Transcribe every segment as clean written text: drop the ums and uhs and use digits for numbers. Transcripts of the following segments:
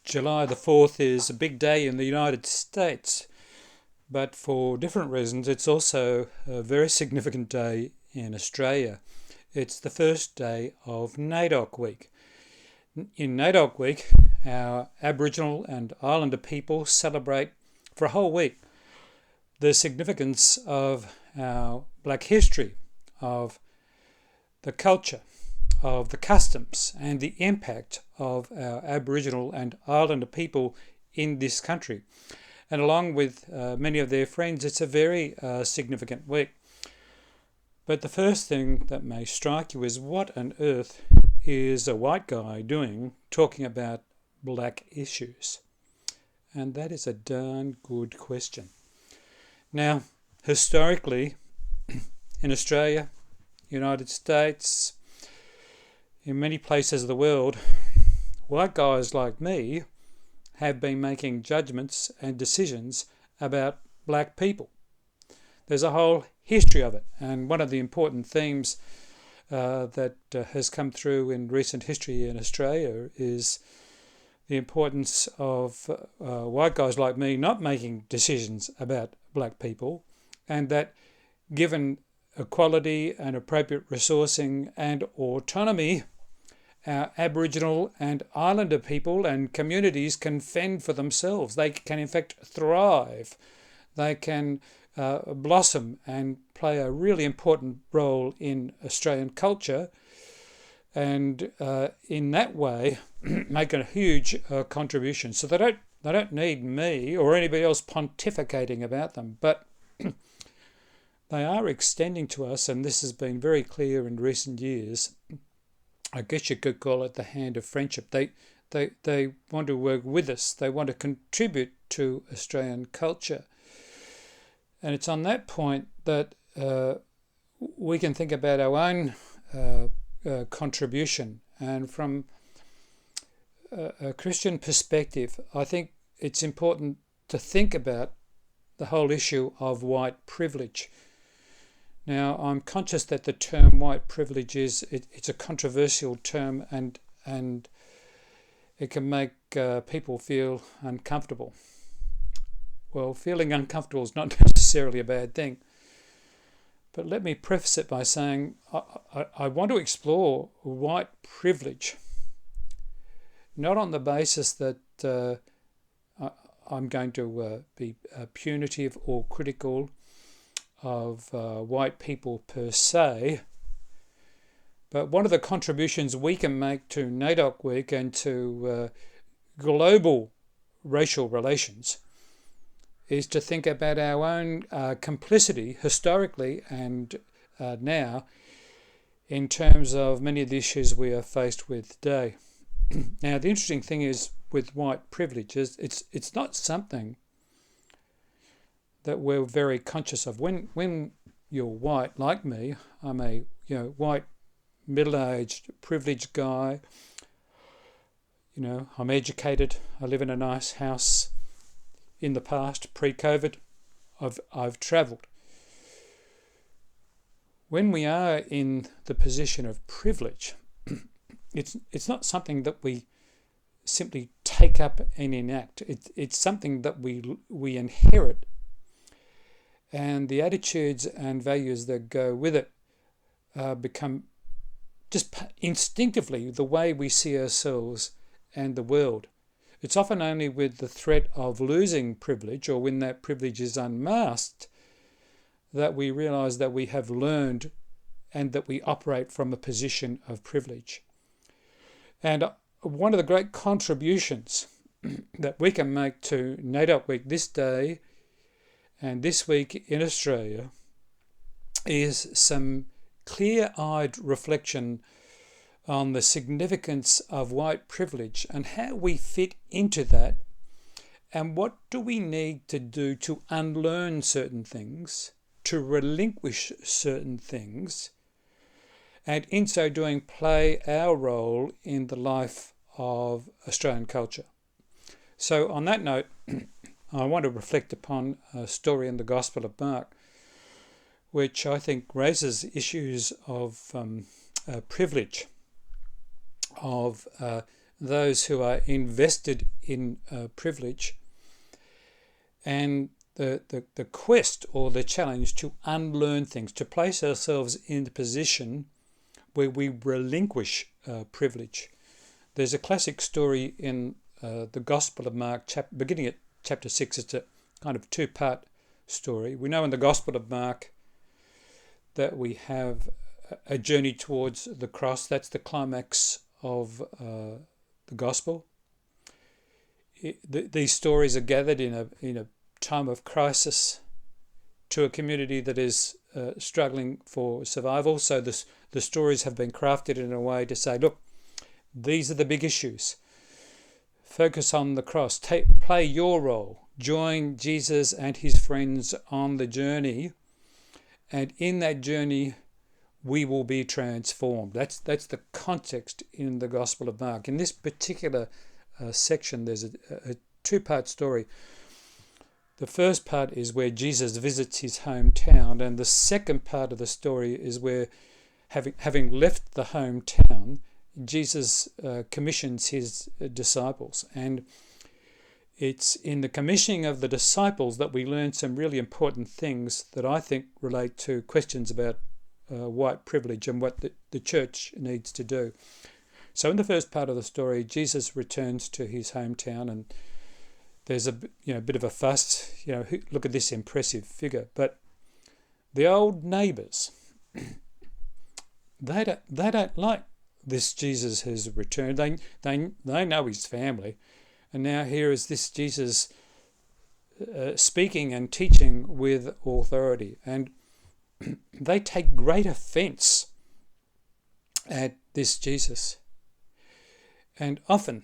July the 4th is a big day in the United States, but for different reasons it's also a very significant day in Australia. It's the first day of NAIDOC week. In NAIDOC week, our Aboriginal and Islander people celebrate for a whole week the significance of our black history, of the culture, of the customs and the impact of our Aboriginal and Islander people in this country. And along with many of their friends, it's a very significant week. But the first thing that may strike you is, what on earth is a white guy doing talking about black issues? And that is a darn good question. Now, historically, in Australia, United States, in many places of the world, white guys like me have been making judgments and decisions about black people. There's a whole history of it, and one of the important themes that has come through in recent history in Australia is the importance of white guys like me not making decisions about black people, and that given equality and appropriate resourcing and autonomy, our Aboriginal and Islander people and communities can fend for themselves. They can in fact thrive. They can blossom and play a really important role in Australian culture, and in that way make a huge contribution. So they don't need me or anybody else pontificating about them, but they are extending to us, and this has been very clear in recent years. I guess you could call it the hand of friendship. They want to work with us. They want to contribute to Australian culture. And it's on that point that we can think about our own contribution. And from a Christian perspective, I think it's important to think about the whole issue of white privilege. Now, I'm conscious that the term white privilege it's a controversial term, and it can make people feel uncomfortable. Well, feeling uncomfortable is not necessarily a bad thing. But let me preface it by saying I want to explore white privilege, not on the basis that I'm going to be punitive or critical of white people per se, but one of the contributions we can make to NAIDOC week and to global racial relations is to think about our own complicity historically and now in terms of many of the issues we are faced with today. Now, the interesting thing is with white privilege is it's not something that we're very conscious of. When you're white, like me, I'm a white, middle-aged, privileged guy. I'm educated. I live in a nice house. In the past, pre-COVID, I've travelled. When we are in the position of privilege, it's not something that we simply take up and enact. It's something that we inherit. And the attitudes and values that go with it become just instinctively the way we see ourselves and the world. It's often only with the threat of losing privilege, or when that privilege is unmasked, that we realise that we have learned and that we operate from a position of privilege. And one of the great contributions that we can make to NAIDOC week this day and this week in Australia is some clear-eyed reflection on the significance of white privilege and how we fit into that, and what do we need to do to unlearn certain things, to relinquish certain things, and in so doing play our role in the life of Australian culture. So on that note, I want to reflect upon a story in the Gospel of Mark, which I think raises issues of privilege, of those who are invested in privilege, and the quest or the challenge to unlearn things, to place ourselves in the position where we relinquish privilege. There's a classic story in the Gospel of Mark, beginning at chapter 6. It's a kind of two-part story. We know in the Gospel of Mark that we have a journey towards the cross. That's the climax of the Gospel. These stories are gathered in a time of crisis to a community that is struggling for survival. So the stories have been crafted in a way to say, look, these are the big issues. Focus on the cross. Play your role. Join Jesus and his friends on the journey. And in that journey, we will be transformed. That's the context in the Gospel of Mark. In this particular section, there's a two-part story. The first part is where Jesus visits his hometown, and the second part of the story is where, having left the hometown, Jesus commissions his disciples. And it's in the commissioning of the disciples that we learn some really important things that I think relate to questions about white privilege and what the church needs to do. So in the first part of the story, Jesus returns to his hometown, and there's a bit of a fuss. Look at this impressive figure. But the old neighbours, they don't like this Jesus has returned. They know his family, and now here is this Jesus speaking and teaching with authority, and they take great offence at this Jesus. And often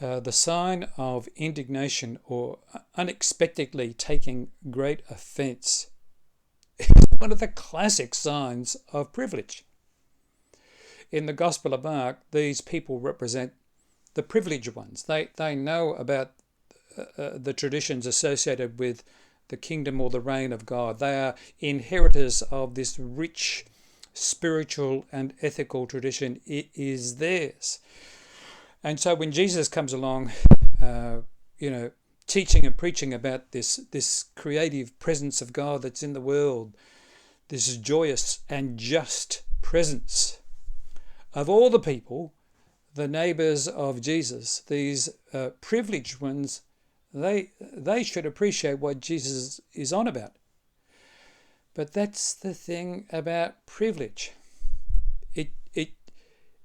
the sign of indignation or unexpectedly taking great offence is one of the classic signs of privilege. In the Gospel of Mark, these people represent the privileged ones. They know about the traditions associated with the kingdom or the reign of God. They are inheritors of this rich spiritual and ethical tradition. It is theirs. And so when Jesus comes along, teaching and preaching about this creative presence of God that's in the world, this joyous and just presence, of all the people, the neighbours of Jesus, these privileged ones, they should appreciate what Jesus is on about. But that's the thing about privilege.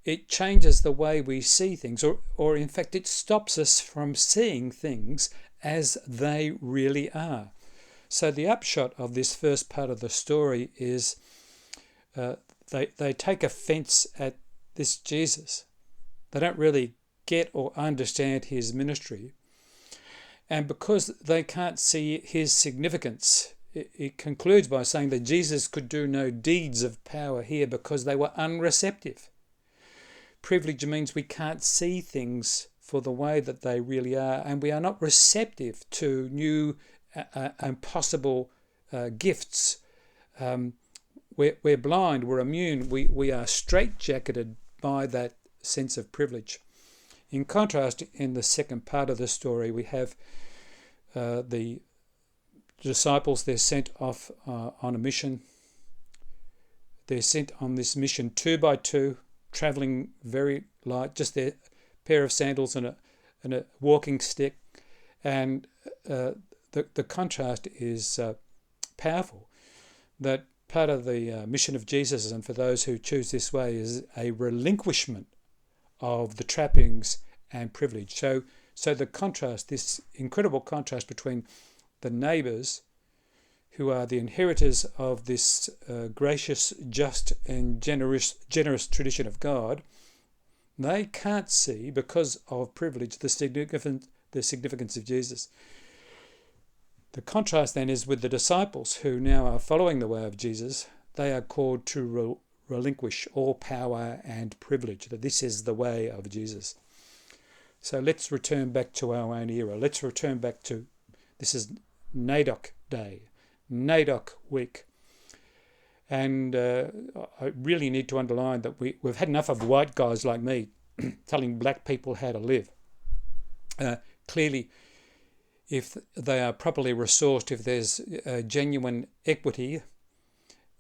It changes the way we see things, or in fact it stops us from seeing things as they really are. So the upshot of this first part of the story is they take offence at this Jesus. They don't really get or understand his ministry. And because they can't see his significance, it concludes by saying that Jesus could do no deeds of power here because they were unreceptive. Privilege means we can't see things for the way that they really are, and we are not receptive to new and possible gifts. We're blind, we're immune, we are straitjacketed by that sense of privilege. In contrast, in the second part of the story, we have the disciples. They're sent off on a mission. They're sent on this mission 2 by 2, travelling very light, just their pair of sandals and a walking stick. And the contrast is powerful. That part of the mission of Jesus, and for those who choose this way, is a relinquishment of the trappings and privilege. So the contrast, this incredible contrast between the neighbours, who are the inheritors of this gracious, just and generous tradition of God, they can't see, because of privilege, the significance of Jesus. The contrast then is with the disciples, who now are following the way of Jesus. They are called to relinquish all power and privilege, that this is the way of Jesus. So let's return back to our own era. Let's return back to, this is NAIDOC Day, NAIDOC Week. And I really need to underline that we've had enough of white guys like me telling black people how to live. Clearly, if they are properly resourced, if there's genuine equity,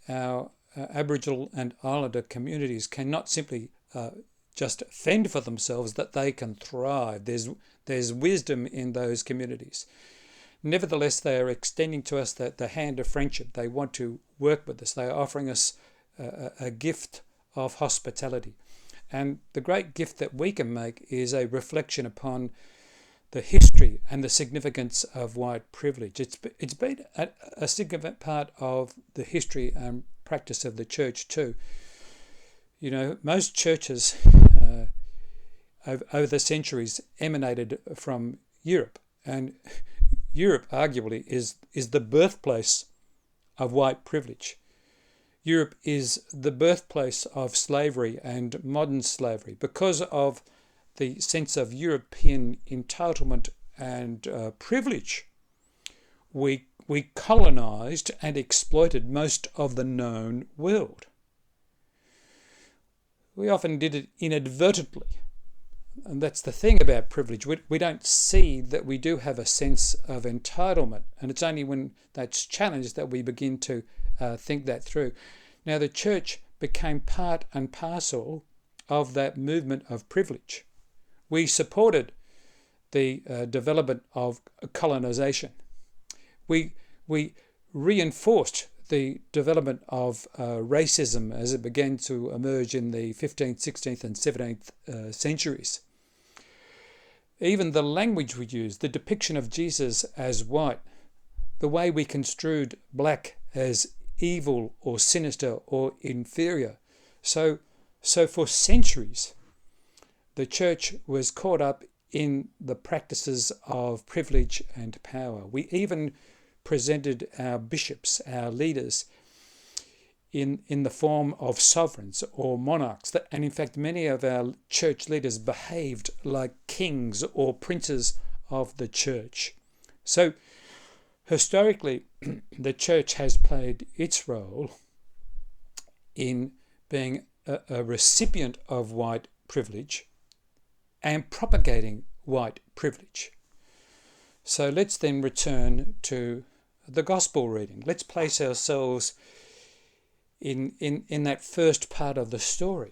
our Aboriginal and Islander communities cannot simply just fend for themselves, that they can thrive. There's wisdom in those communities. Nevertheless, they are extending to us the hand of friendship. They want to work with us. They are offering us a gift of hospitality. And the great gift that we can make is a reflection upon the history and the significance of white privilege. It's been a significant part of the history and practice of the church too. You know, most churches over the centuries emanated from Europe, and Europe arguably is the birthplace of white privilege. Europe is the birthplace of slavery and modern slavery because of the sense of European entitlement and privilege. We colonised and exploited most of the known world. We often did it inadvertently. And that's the thing about privilege. We don't see that we do have a sense of entitlement. And it's only when that's challenged that we begin to think that through. Now, the church became part and parcel of that movement of privilege. We supported the development of colonisation. We reinforced the development of racism as it began to emerge in the 15th, 16th and 17th centuries. Even the language we used, the depiction of Jesus as white, the way we construed black as evil or sinister or inferior. So for centuries, the church was caught up in the practices of privilege and power. We even presented our bishops, our leaders, in the form of sovereigns or monarchs. And in fact, many of our church leaders behaved like kings or princes of the church. So historically, the church has played its role in being a recipient of white privilege and propagating white privilege. So let's then return to the gospel reading. Let's place ourselves in that first part of the story.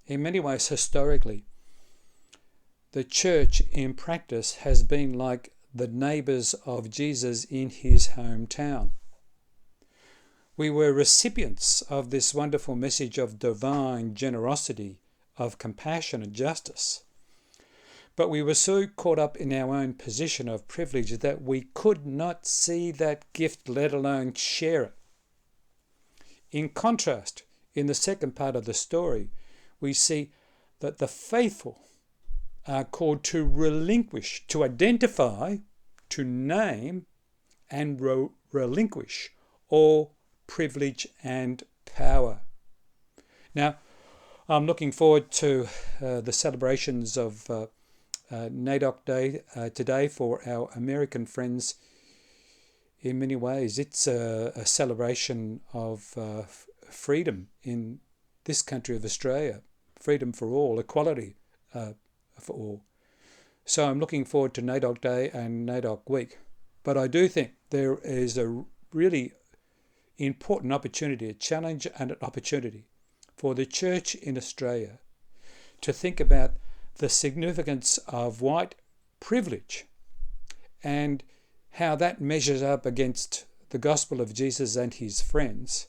In many ways, historically, the church in practice has been like the neighbours of Jesus in his hometown. We were recipients of this wonderful message of divine generosity, of compassion and justice. But we were so caught up in our own position of privilege that we could not see that gift, let alone share it. In contrast, in the second part of the story, we see that the faithful are called to relinquish, to identify, to name, and relinquish all privilege and power. Now, I'm looking forward to the celebrations of NAIDOC Day today for our American friends. In many ways, it's a celebration of freedom in this country of Australia, freedom for all, equality for all. So I'm looking forward to NAIDOC Day and NAIDOC Week. But I do think there is a really important opportunity, a challenge and an opportunity for the church in Australia to think about the significance of white privilege and how that measures up against the gospel of Jesus and his friends,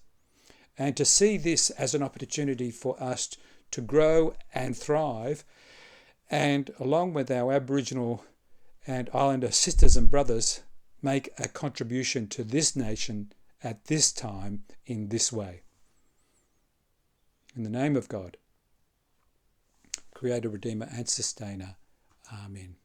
and to see this as an opportunity for us to grow and thrive, and along with our Aboriginal and Islander sisters and brothers, make a contribution to this nation at this time in this way. In the name of God, Creator, Redeemer and Sustainer. Amen.